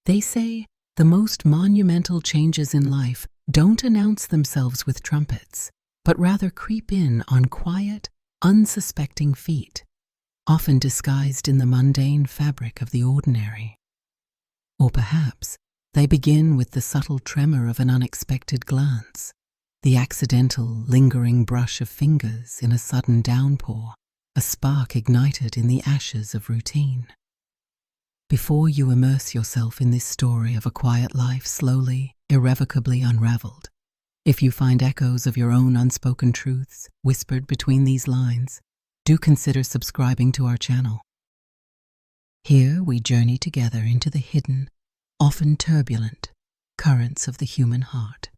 They say the most monumental changes in life don't announce themselves with trumpets, but rather creep in on quiet, unsuspecting feet, often disguised in the mundane fabric of the ordinary. Or perhaps they begin with the subtle tremor of an unexpected glance, the accidental, lingering brush of fingers in a sudden downpour, a spark ignited in the ashes of routine. Before you immerse yourself in this story of a quiet life slowly, irrevocably unraveled, if you find echoes of your own unspoken truths whispered between these lines, do consider subscribing to our channel. Here we journey together into the hidden, often turbulent, currents of the human heart.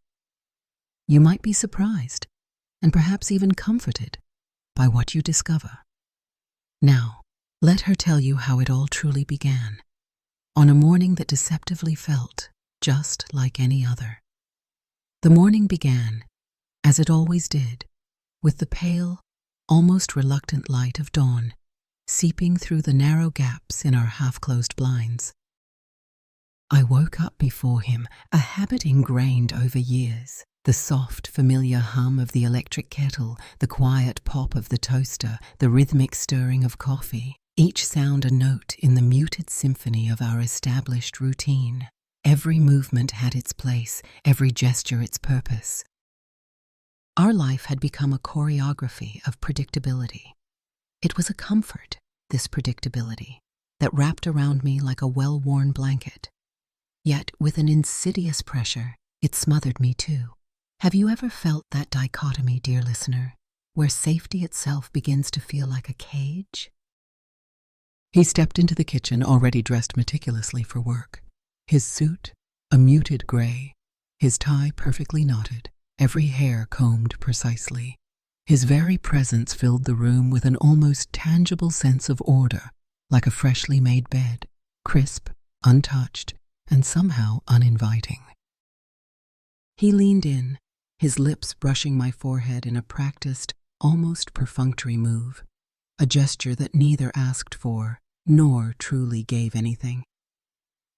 You might be surprised, and perhaps even comforted, by what you discover. Now, let her tell you how it all truly began, on a morning that deceptively felt just like any other. The morning began, as it always did, with the pale, almost reluctant light of dawn seeping through the narrow gaps in our half-closed blinds. I woke up before him, a habit ingrained over years. The soft, familiar hum of the electric kettle, the quiet pop of the toaster, the rhythmic stirring of coffee, each sound a note in the muted symphony of our established routine. Every movement had its place, every gesture its purpose. Our life had become a choreography of predictability. It was a comfort, this predictability, that wrapped around me like a well-worn blanket. Yet, with an insidious pressure, it smothered me too. Have you ever felt that dichotomy, dear listener, where safety itself begins to feel like a cage? He stepped into the kitchen, already dressed meticulously for work. His suit, a muted gray, his tie perfectly knotted, every hair combed precisely. His very presence filled the room with an almost tangible sense of order, like a freshly made bed, crisp, untouched, and somehow uninviting. He leaned in, his lips brushing my forehead in a practiced, almost perfunctory move, a gesture that neither asked for nor truly gave anything.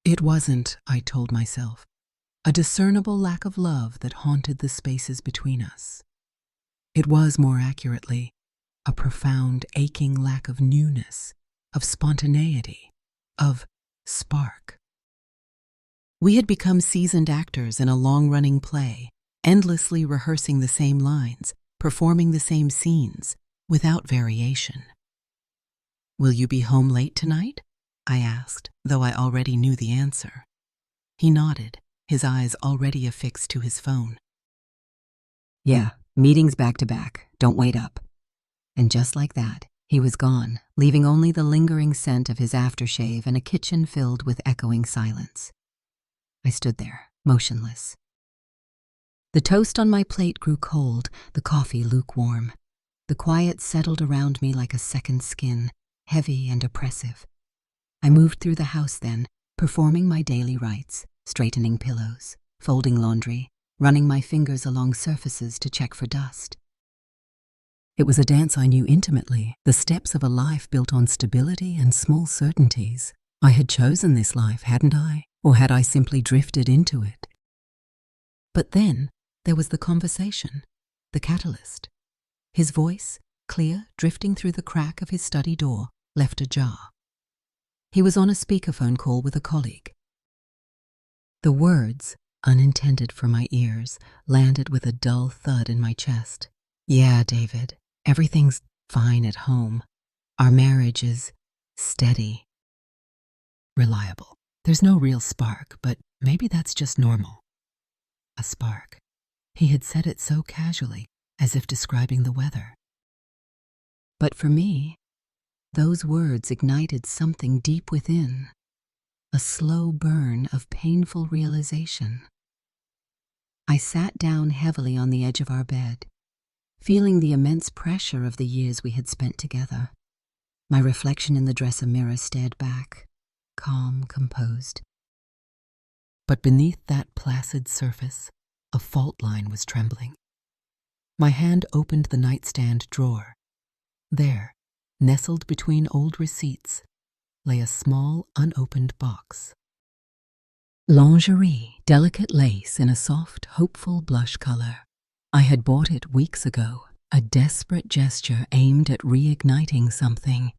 It wasn't, I told myself, a discernible lack of love that haunted the spaces between us. It was, more accurately, a profound, aching lack of newness, of spontaneity, of spark. We had become seasoned actors in a long-running play, endlessly rehearsing the same lines, performing the same scenes, without variation. "Will you be home late tonight?" I asked, though I already knew the answer. He nodded, his eyes already affixed to his phone. "Yeah, meetings back to back. Don't wait up." And just like that, he was gone, leaving only the lingering scent of his aftershave and a kitchen filled with echoing silence. I stood there, motionless. The toast on my plate grew cold, the coffee lukewarm. The quiet settled around me like a second skin, heavy and oppressive. I moved through the house then, performing my daily rites, straightening pillows, folding laundry, running my fingers along surfaces to check for dust. It was a dance I knew intimately, the steps of a life built on stability and small certainties. I had chosen this life, hadn't I? Or had I simply drifted into it? But then there was the conversation, the catalyst. His voice, clear, drifting through the crack of his study door, left ajar. He was on a speakerphone call with a colleague. The words, unintended for my ears, landed with a dull thud in my chest. "Yeah, David, everything's fine at home. Our marriage is steady, reliable. There's no real spark, but maybe that's just normal." A spark. He had said it so casually, as if describing the weather. But for me, those words ignited something deep within, a slow burn of painful realization. I sat down heavily on the edge of our bed, feeling the immense pressure of the years we had spent together. My reflection in the dresser mirror stared back, calm, composed. But beneath that placid surface, a fault line was trembling. My hand opened the nightstand drawer. There, nestled between old receipts, lay a small, unopened box. Lingerie, delicate lace in a soft, hopeful blush color. I had bought it weeks ago, a desperate gesture aimed at reigniting something.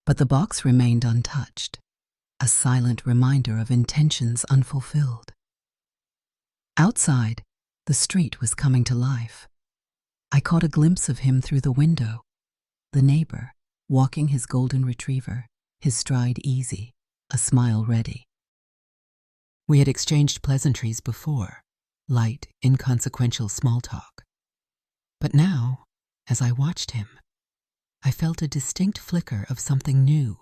But the box remained untouched, a silent reminder of intentions unfulfilled. Outside, the street was coming to life. I caught a glimpse of him through the window, the neighbor, walking his golden retriever, his stride easy, a smile ready. We had exchanged pleasantries before, light, inconsequential small talk. But now, as I watched him, I felt a distinct flicker of something new,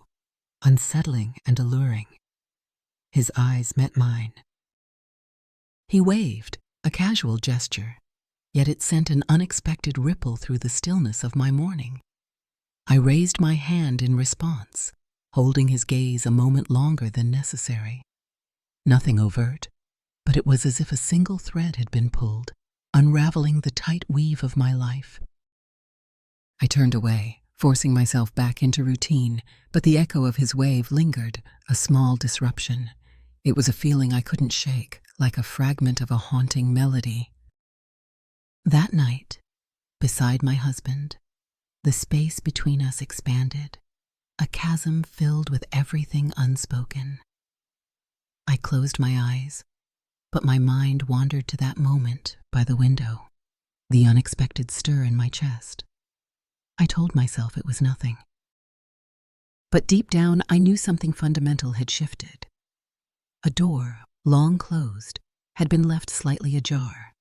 unsettling and alluring. His eyes met mine. He waved, a casual gesture, yet it sent an unexpected ripple through the stillness of my morning. I raised my hand in response, holding his gaze a moment longer than necessary. Nothing overt, but it was as if a single thread had been pulled, unraveling the tight weave of my life. I turned away, forcing myself back into routine, but the echo of his wave lingered, a small disruption. It was a feeling I couldn't shake, like a fragment of a haunting melody. That night, beside my husband, the space between us expanded, a chasm filled with everything unspoken. I closed my eyes, but my mind wandered to that moment by the window, the unexpected stir in my chest. I told myself it was nothing. But deep down, I knew something fundamental had shifted. A door, long closed, had been left slightly ajar,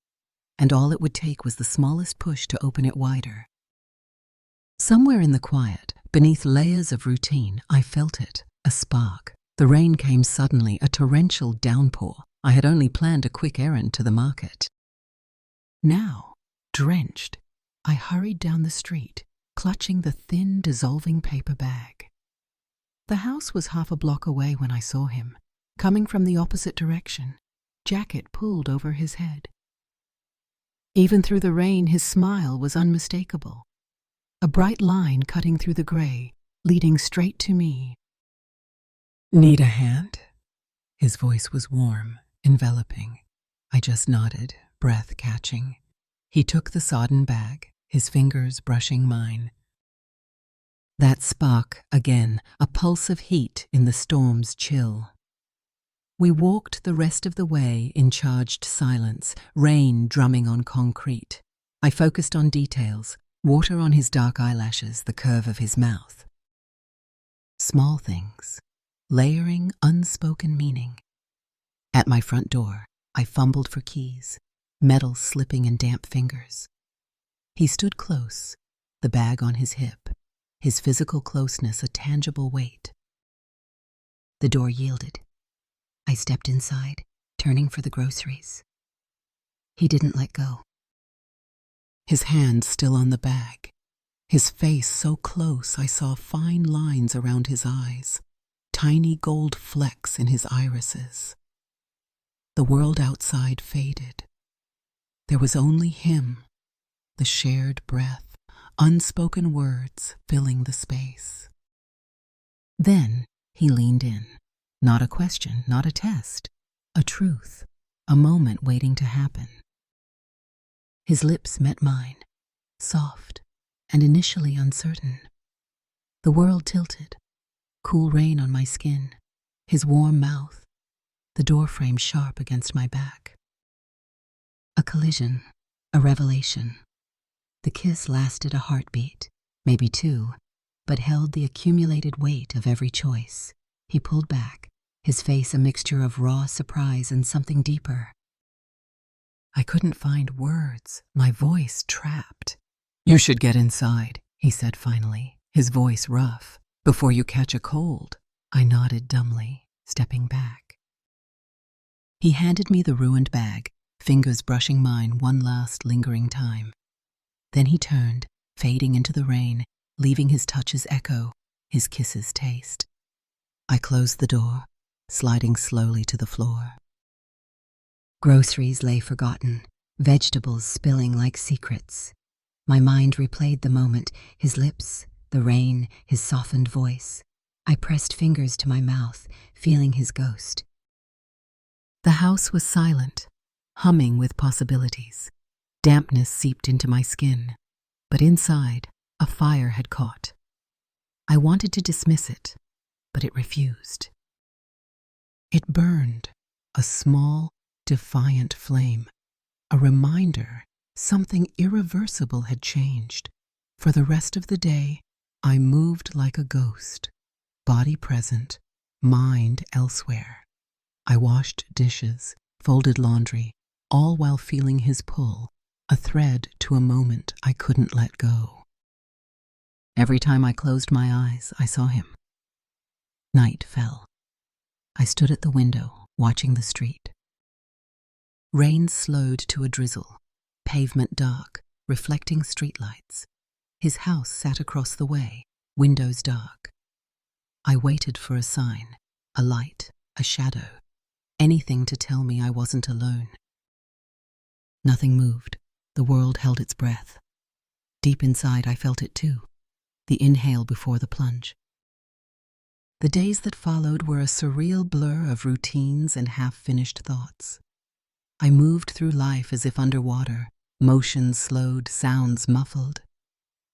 and all it would take was the smallest push to open it wider. Somewhere in the quiet, beneath layers of routine, I felt it, a spark. The rain came suddenly, a torrential downpour. I had only planned a quick errand to the market. Now, drenched, I hurried down the street, clutching the thin, dissolving paper bag. The house was half a block away when I saw him, coming from the opposite direction, jacket pulled over his head. Even through the rain, his smile was unmistakable, a bright line cutting through the gray, leading straight to me. "Need a hand?" His voice was warm, enveloping. I just nodded, breath catching. He took the sodden bag, his fingers brushing mine. That spark again, a pulse of heat in the storm's chill. We walked the rest of the way in charged silence, rain drumming on concrete. I focused on details, water on his dark eyelashes, the curve of his mouth. Small things, layering unspoken meaning. At my front door, I fumbled for keys, metal slipping in damp fingers. He stood close, the bag on his hip, his physical closeness a tangible weight. The door yielded. I stepped inside, turning for the groceries. He didn't let go. His hand still on the bag, his face so close I saw fine lines around his eyes, tiny gold flecks in his irises. The world outside faded. There was only him, the shared breath, unspoken words filling the space. Then he leaned in. Not a question, not a test, a truth, a moment waiting to happen. His lips met mine, soft and initially uncertain. The world tilted, cool rain on my skin, his warm mouth, the doorframe sharp against my back. A collision, a revelation. The kiss lasted a heartbeat, maybe two, but held the accumulated weight of every choice. He pulled back, his face a mixture of raw surprise and something deeper. I couldn't find words, my voice trapped. "You should get inside," he said finally, his voice rough. "Before you catch a cold." I nodded dumbly, stepping back. He handed me the ruined bag, fingers brushing mine one last lingering time. Then he turned, fading into the rain, leaving his touches echo, his kisses taste. I closed the door, sliding slowly to the floor. Groceries lay forgotten, vegetables spilling like secrets. My mind replayed the moment, his lips, the rain, his softened voice. I pressed fingers to my mouth, feeling his ghost. The house was silent, humming with possibilities. Dampness seeped into my skin, but inside, a fire had caught. I wanted to dismiss it, but it refused. It burned, a small, defiant flame, a reminder something irreversible had changed. For the rest of the day, I moved like a ghost, body present, mind elsewhere. I washed dishes, folded laundry, all while feeling his pull, a thread to a moment I couldn't let go. Every time I closed my eyes, I saw him. Night fell. I stood at the window, watching the street. Rain slowed to a drizzle, pavement dark, reflecting streetlights. His house sat across the way, windows dark. I waited for a sign, a light, a shadow, anything to tell me I wasn't alone. Nothing moved. The world held its breath. Deep inside, I felt it too, the inhale before the plunge. The days that followed were a surreal blur of routines and half-finished thoughts. I moved through life as if underwater, motions slowed, sounds muffled.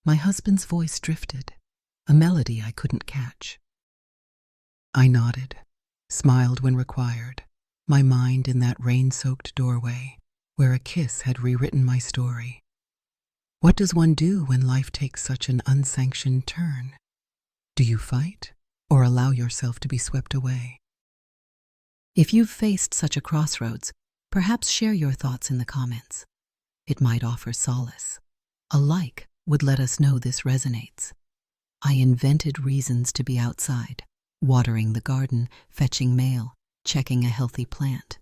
My husband's voice drifted, a melody I couldn't catch. I nodded, smiled when required, my mind in that rain-soaked doorway, where a kiss had rewritten my story. What does one do when life takes such an unsanctioned turn? Do you fight, or allow yourself to be swept away? If you've faced such a crossroads, perhaps share your thoughts in the comments. It might offer solace. A like would let us know this resonates. I invented reasons to be outside, watering the garden, fetching mail, checking a healthy plant.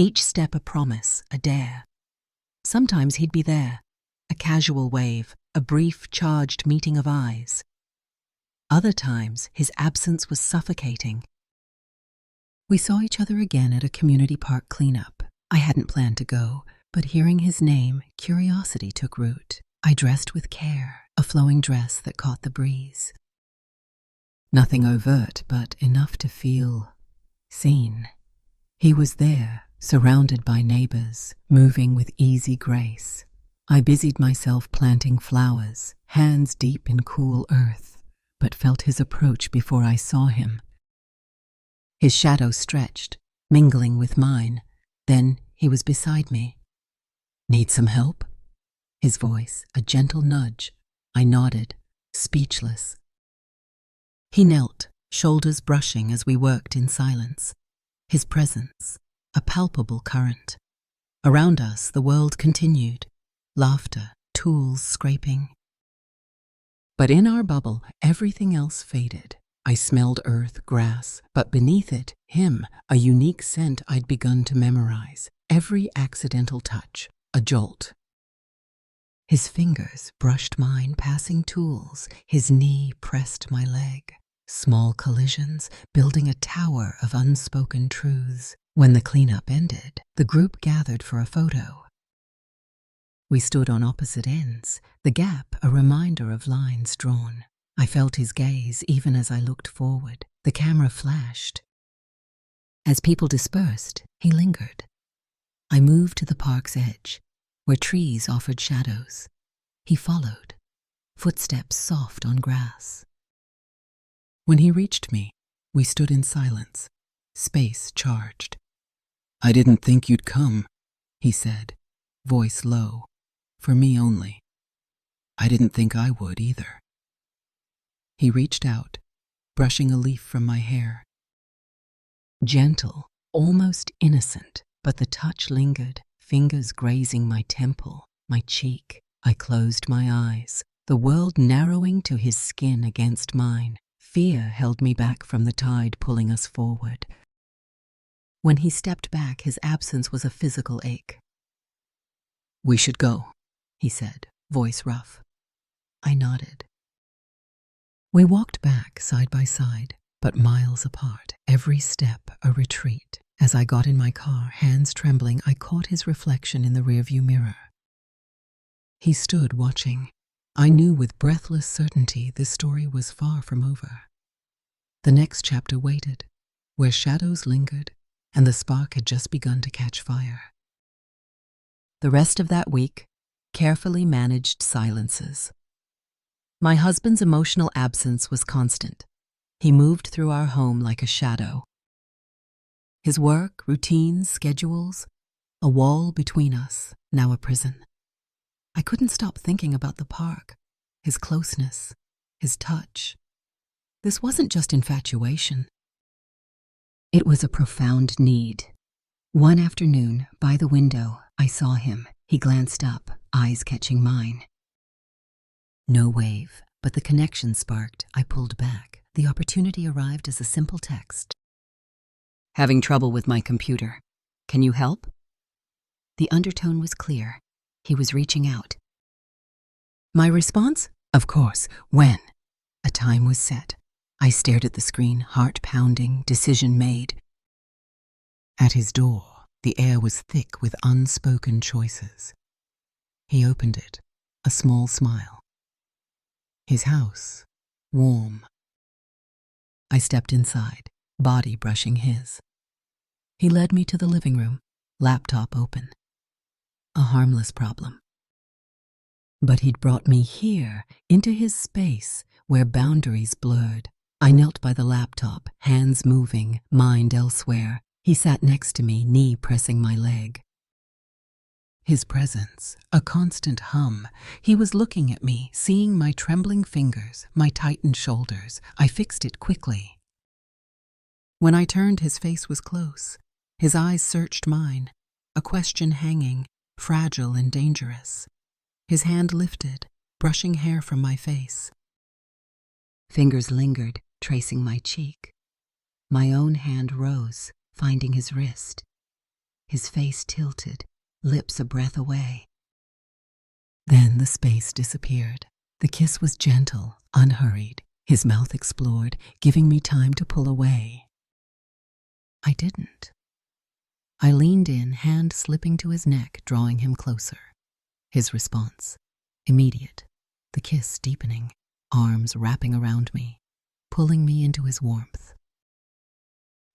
Each step a promise, a dare. Sometimes he'd be there, a casual wave, a brief, charged meeting of eyes. Other times, his absence was suffocating. We saw each other again at a community park cleanup. I hadn't planned to go, but hearing his name, curiosity took root. I dressed with care, a flowing dress that caught the breeze. Nothing overt, but enough to feel seen. He was there, surrounded by neighbors, moving with easy grace. I busied myself planting flowers, hands deep in cool earth, but felt his approach before I saw him. His shadow stretched, mingling with mine. Then he was beside me. Need some help? His voice, a gentle nudge. I nodded, speechless. He knelt, shoulders brushing as we worked in silence. His presence, a palpable current. Around us, the world continued. Laughter, tools scraping. But in our bubble, everything else faded. I smelled earth, grass, but beneath it, him, a unique scent I'd begun to memorize. Every accidental touch, a jolt. His fingers brushed mine, passing tools. His knee pressed my leg. Small collisions, building a tower of unspoken truths. When the cleanup ended, the group gathered for a photo. We stood on opposite ends, the gap a reminder of lines drawn. I felt his gaze even as I looked forward. The camera flashed. As people dispersed, he lingered. I moved to the park's edge, where trees offered shadows. He followed, footsteps soft on grass. When he reached me, we stood in silence, space charged. "I didn't think you'd come," he said, voice low, for me only. "I didn't think I would either." He reached out, brushing a leaf from my hair. Gentle, almost innocent, but the touch lingered, fingers grazing my temple, my cheek. I closed my eyes, the world narrowing to his skin against mine. Fear held me back from the tide pulling us forward. When he stepped back, his absence was a physical ache. "We should go," he said, voice rough. I nodded. We walked back side by side, but miles apart, every step a retreat. As I got in my car, hands trembling, I caught his reflection in the rearview mirror. He stood watching. I knew with breathless certainty this story was far from over. The next chapter waited, where shadows lingered and the spark had just begun to catch fire. The rest of that week, carefully managed silences. My husband's emotional absence was constant. He moved through our home like a shadow. His work, routines, schedules, a wall between us, now a prison. I couldn't stop thinking about the park, his closeness, his touch. This wasn't just infatuation. It was a profound need. One afternoon, by the window, I saw him. He glanced up, eyes catching mine. No wave, but the connection sparked. I pulled back. The opportunity arrived as a simple text. "Having trouble with my computer. Can you help?" The undertone was clear. He was reaching out. My response? Of course. When? A time was set. I stared at the screen, heart pounding, decision made. At his door, the air was thick with unspoken choices. He opened it, a small smile. His house, warm. I stepped inside, body brushing his. He led me to the living room, laptop open. A harmless problem. But he'd brought me here, into his space, where boundaries blurred. I knelt by the laptop, hands moving, mind elsewhere. He sat next to me, knee pressing my leg. His presence, a constant hum. He was looking at me, seeing my trembling fingers, my tightened shoulders. I fixed it quickly. When I turned, his face was close. His eyes searched mine, a question hanging, fragile and dangerous. His hand lifted, brushing hair from my face. Fingers lingered, tracing my cheek. My own hand rose, finding his wrist. His face tilted, lips a breath away. Then the space disappeared. The kiss was gentle, unhurried. His mouth explored, giving me time to pull away. I didn't. I leaned in, hand slipping to his neck, drawing him closer. His response, immediate, the kiss deepening, arms wrapping around me, pulling me into his warmth.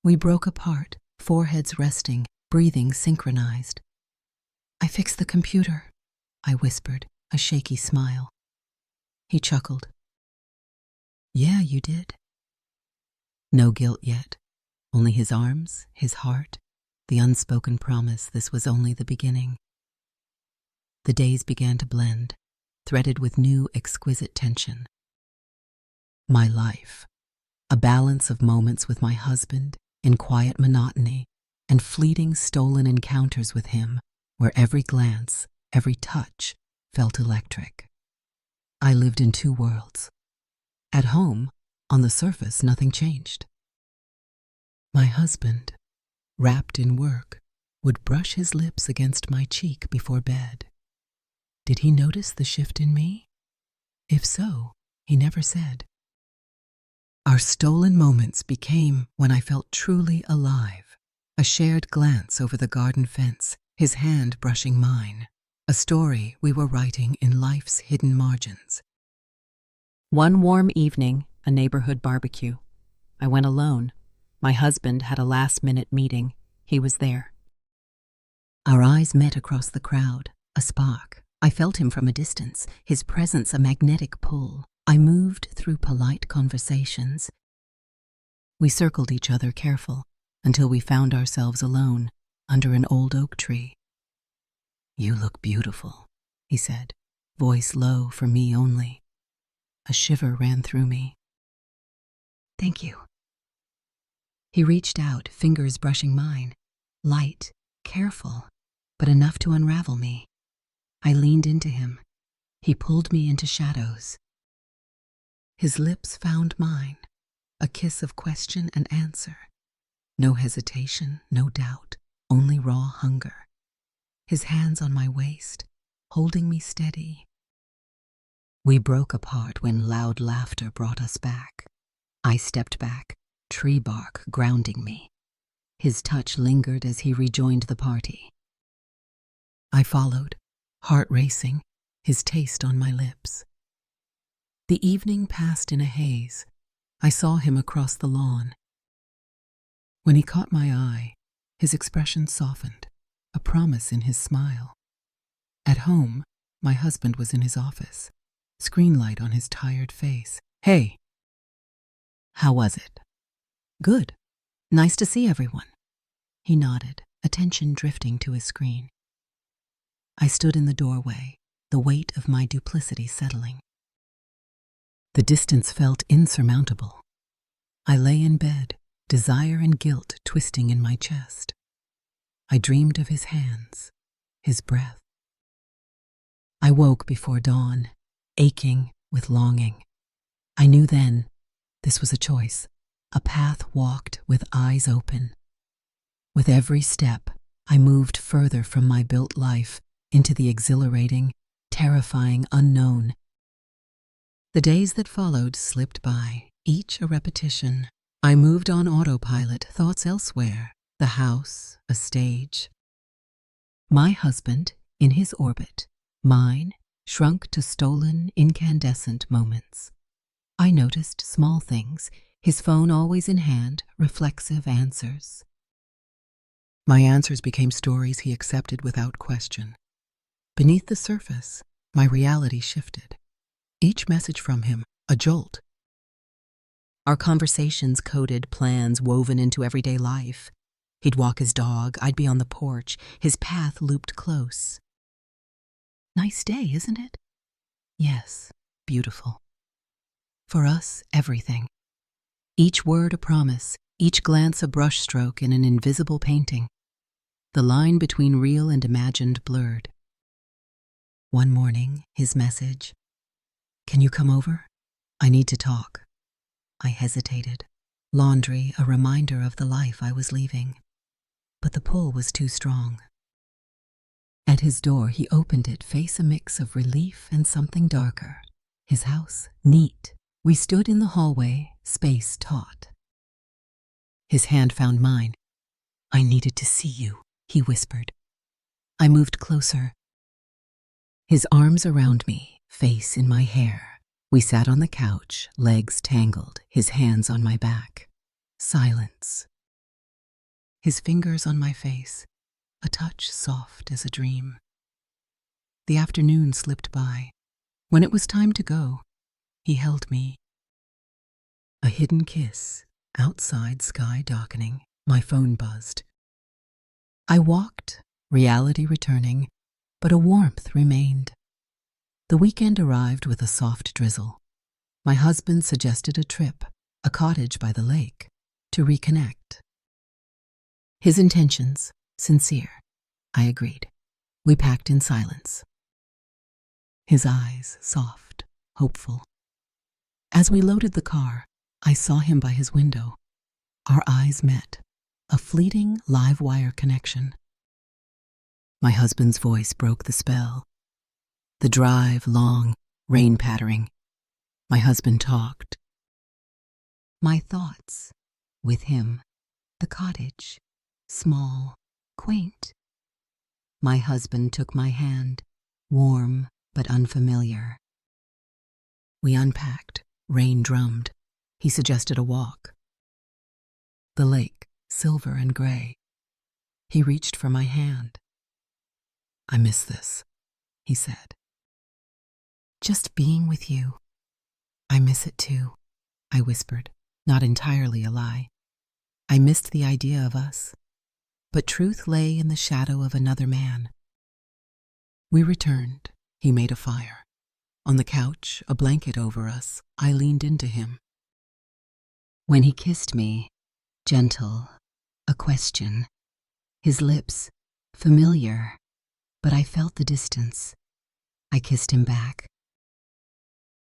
We broke apart, foreheads resting, breathing synchronized. "I fixed the computer," I whispered, a shaky smile. He chuckled. "Yeah, you did." No guilt yet, only his arms, his heart, the unspoken promise this was only the beginning. The days began to blend, threaded with new exquisite tension. My life, a balance of moments with my husband, in quiet monotony, and fleeting stolen encounters with him, where every glance, every touch felt electric. I lived in two worlds. At home, on the surface, nothing changed. My husband, wrapped in work, would brush his lips against my cheek before bed. Did he notice the shift in me? If so, he never said. Our stolen moments became when I felt truly alive. A shared glance over the garden fence, his hand brushing mine. A story we were writing in life's hidden margins. One warm evening, a neighborhood barbecue. I went alone. My husband had a last-minute meeting. He was there. Our eyes met across the crowd, a spark. I felt him from a distance, his presence a magnetic pull. I moved through polite conversations. We circled each other careful until we found ourselves alone under an old oak tree. "You look beautiful," he said, voice low for me only. A shiver ran through me. "Thank you." He reached out, fingers brushing mine. Light, careful, but enough to unravel me. I leaned into him. He pulled me into shadows. His lips found mine, a kiss of question and answer. No hesitation, no doubt, only raw hunger. His hands on my waist, holding me steady. We broke apart when loud laughter brought us back. I stepped back, tree bark grounding me. His touch lingered as he rejoined the party. I followed, heart racing, his taste on my lips. The evening passed in a haze. I saw him across the lawn. When he caught my eye, His expression softened, a promise in his smile. At home, my husband was in his office, screen light on his tired face. "Hey, how was it?" "Good. Nice to see everyone." He nodded, attention drifting to his screen. I stood in the doorway, the weight of my duplicity settling. The distance felt insurmountable. I lay in bed, desire and guilt twisting in my chest. I dreamed of his hands, his breath. I woke before dawn, aching with longing. I knew then this was a choice, a path walked with eyes open. With every step, I moved further from my built life into the exhilarating, terrifying unknown. The days that followed slipped by, each a repetition. I moved on autopilot, thoughts elsewhere, the house, a stage. My husband in his orbit, mine shrunk to stolen, incandescent moments. I noticed small things, his phone always in hand, reflexive answers. My answers became stories he accepted without question. Beneath the surface, my reality shifted. Each message from him, a jolt. Our conversations coded plans woven into everyday life. He'd walk his dog, I'd be on the porch, his path looped close. "Nice day, isn't it?" "Yes, beautiful." For us, everything. Each word a promise, each glance a brushstroke in an invisible painting. The line between real and imagined blurred. One morning, his message, "Can you come over? I need to talk." I hesitated. Laundry, a reminder of the life I was leaving. But the pull was too strong. At his door, he opened it, face a mix of relief and something darker. His house, neat. We stood in the hallway, space taut. His hand found mine. "I needed to see you," he whispered. I moved closer. His arms around me, face in my hair. We sat on the couch, legs tangled, his hands on my back. Silence. His fingers on my face, a touch soft as a dream. The afternoon slipped by. When it was time to go, he held me. A hidden kiss, outside sky darkening, my phone buzzed. I walked, reality returning, but a warmth remained. The weekend arrived with a soft drizzle. My husband suggested a trip, a cottage by the lake, to reconnect. His intentions, sincere. I agreed. We packed in silence. His eyes, soft, hopeful. As we loaded the car, I saw him by his window. Our eyes met, a fleeting live wire connection. My husband's voice broke the spell. The drive long, rain pattering. My husband talked. My thoughts, with him, the cottage, small, quaint. My husband took my hand, warm but unfamiliar. We unpacked, rain drummed. He suggested a walk. The lake, silver and gray. He reached for my hand. "I miss this," he said. "Just being with you." "I miss it too," I whispered, not entirely a lie. I missed the idea of us, but truth lay in the shadow of another man. We returned. He made a fire. On the couch, a blanket over us, I leaned into him. When he kissed me, gentle, a question, his lips, familiar, but I felt the distance. I kissed him back.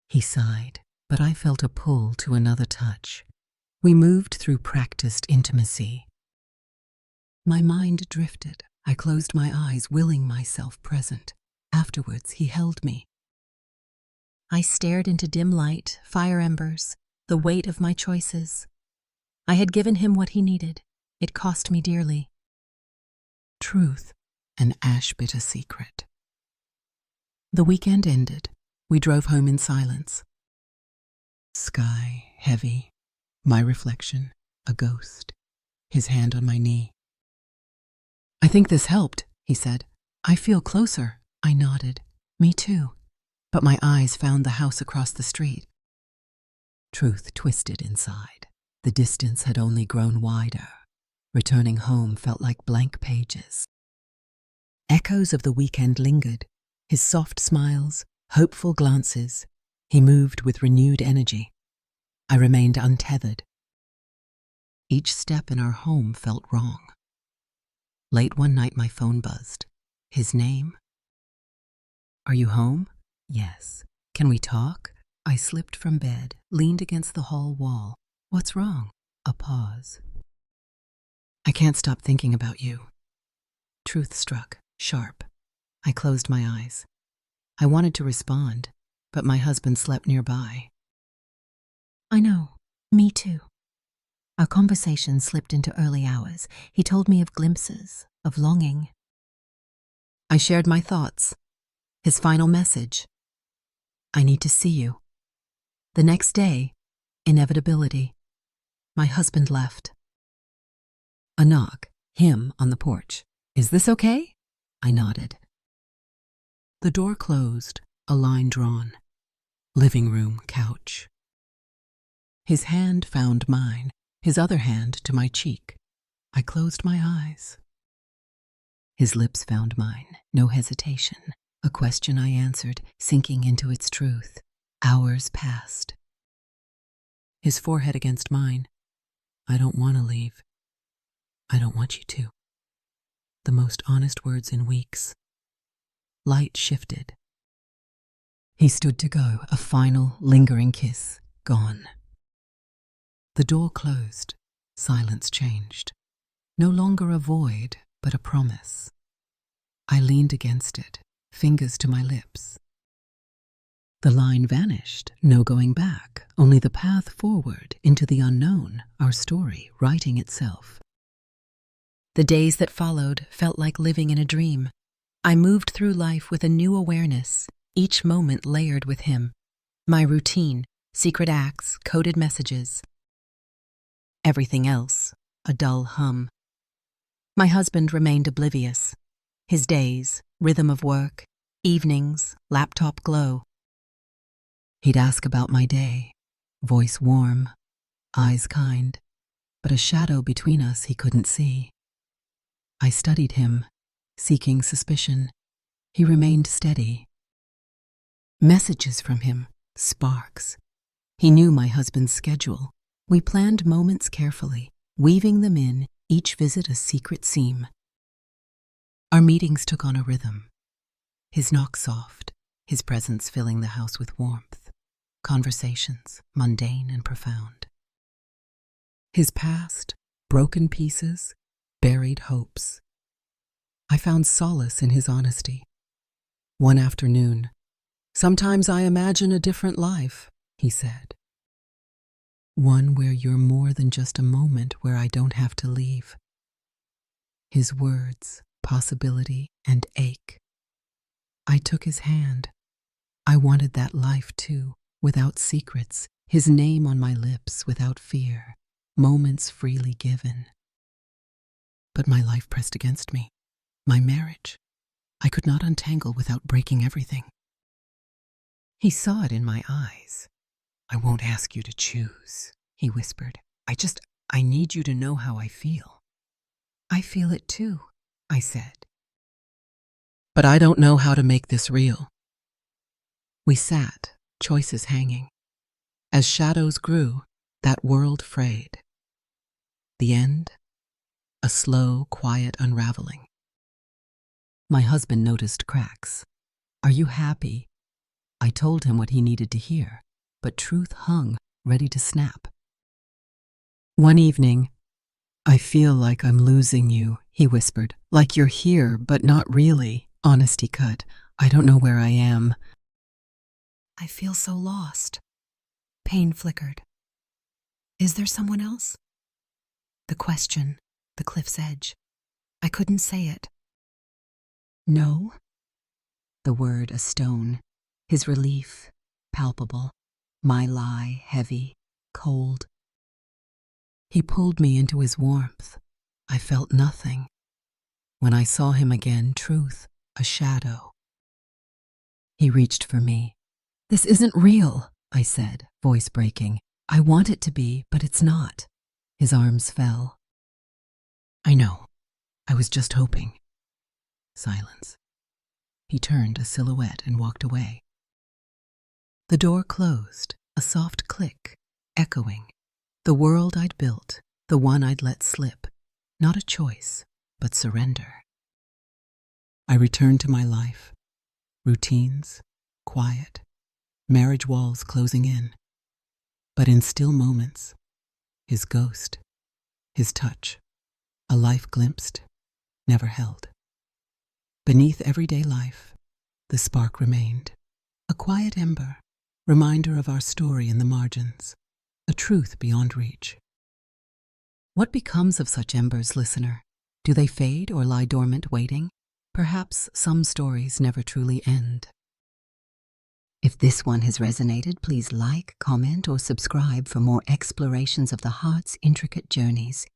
He sighed, but I felt a pull to another touch. We moved through practiced intimacy. My mind drifted. I closed my eyes, willing myself present. Afterwards, he held me. I stared into dim light, fire embers, the weight of my choices. I had given him what he needed. It cost me dearly. Truth, an ash-bitter secret. The weekend ended. We drove home in silence. Sky heavy, my reflection, a ghost, his hand on my knee. "I think this helped," he said. "I feel closer." I nodded. "Me too." But my eyes found the house across the street. Truth twisted inside. The distance had only grown wider. Returning home felt like blank pages. Echoes of the weekend lingered, his soft smiles, hopeful glances. He moved with renewed energy. I remained untethered. Each step in our home felt wrong. Late one night my phone buzzed. His name? "Are you home?" "Yes." "Can we talk?" I slipped from bed, leaned against the hall wall. "What's wrong?" A pause. "I can't stop thinking about you." Truth struck, sharp. I closed my eyes. I wanted to respond, but my husband slept nearby. "I know. Me too." Our conversation slipped into early hours. He told me of glimpses, of longing. I shared my thoughts. His final message: "I need to see you." The next day, inevitability. My husband left. A knock, him on the porch. "Is this okay?" I nodded. The door closed, a line drawn. Living room couch. His hand found mine, his other hand to my cheek. I closed my eyes. His lips found mine, no hesitation. A question I answered, sinking into its truth. Hours passed. His forehead against mine. "I don't want to leave. I don't want you to." The most honest words in weeks. Light shifted. He stood to go, a final, lingering kiss, gone. The door closed. Silence changed. No longer a void, but a promise. I leaned against it, fingers to my lips. The line vanished, no going back, only the path forward into the unknown, our story writing itself. The days that followed felt like living in a dream. I moved through life with a new awareness, each moment layered with him. My routine, secret acts, coded messages. Everything else, a dull hum. My husband remained oblivious. His days, rhythm of work, evenings, laptop glow. He'd ask about my day, voice warm, eyes kind, but a shadow between us he couldn't see. I studied him, seeking suspicion. He remained steady. Messages from him, sparks. He knew my husband's schedule. We planned moments carefully, weaving them in, each visit a secret seam. Our meetings took on a rhythm. His knock soft, his presence filling the house with warmth. Conversations, mundane and profound. His past, broken pieces, buried hopes. I found solace in his honesty. One afternoon, "Sometimes I imagine a different life," he said. "One where you're more than just a moment where I don't have to leave." His words, possibility, and ache. I took his hand. I wanted that life too, without secrets, his name on my lips without fear, moments freely given. But my life pressed against me. My marriage. I could not untangle without breaking everything. He saw it in my eyes. "I won't ask you to choose," he whispered. I need you to know how I feel." "I feel it too," I said. "But I don't know how to make this real." We sat, choices hanging. As shadows grew, that world frayed. The end? A slow, quiet unraveling. My husband noticed cracks. "Are you happy?" I told him what he needed to hear, but truth hung, ready to snap. One evening, "I feel like I'm losing you," he whispered. "Like you're here, but not really." Honesty cut. "I don't know where I am." "I feel so lost." Pain flickered. "Is there someone else?" The question, the cliff's edge. I couldn't say it. "No." The word a stone. His relief, palpable. My lie, heavy, cold. He pulled me into his warmth. I felt nothing. When I saw him again, truth, a shadow. He reached for me. "This isn't real," I said, voice breaking. "I want it to be, but it's not." His arms fell. "I know. I was just hoping." Silence. He turned a silhouette and walked away. The door closed, a soft click, echoing. The world I'd built, the one I'd let slip. Not a choice, but surrender. I returned to my life. Routines, quiet, marriage walls closing in. But in still moments, his ghost, his touch, a life glimpsed, never held. Beneath everyday life, the spark remained, a quiet ember, reminder of our story in the margins, a truth beyond reach. What becomes of such embers, listener? Do they fade or lie dormant waiting? Perhaps some stories never truly end. If this one has resonated, please like, comment, or subscribe for more explorations of the heart's intricate journeys.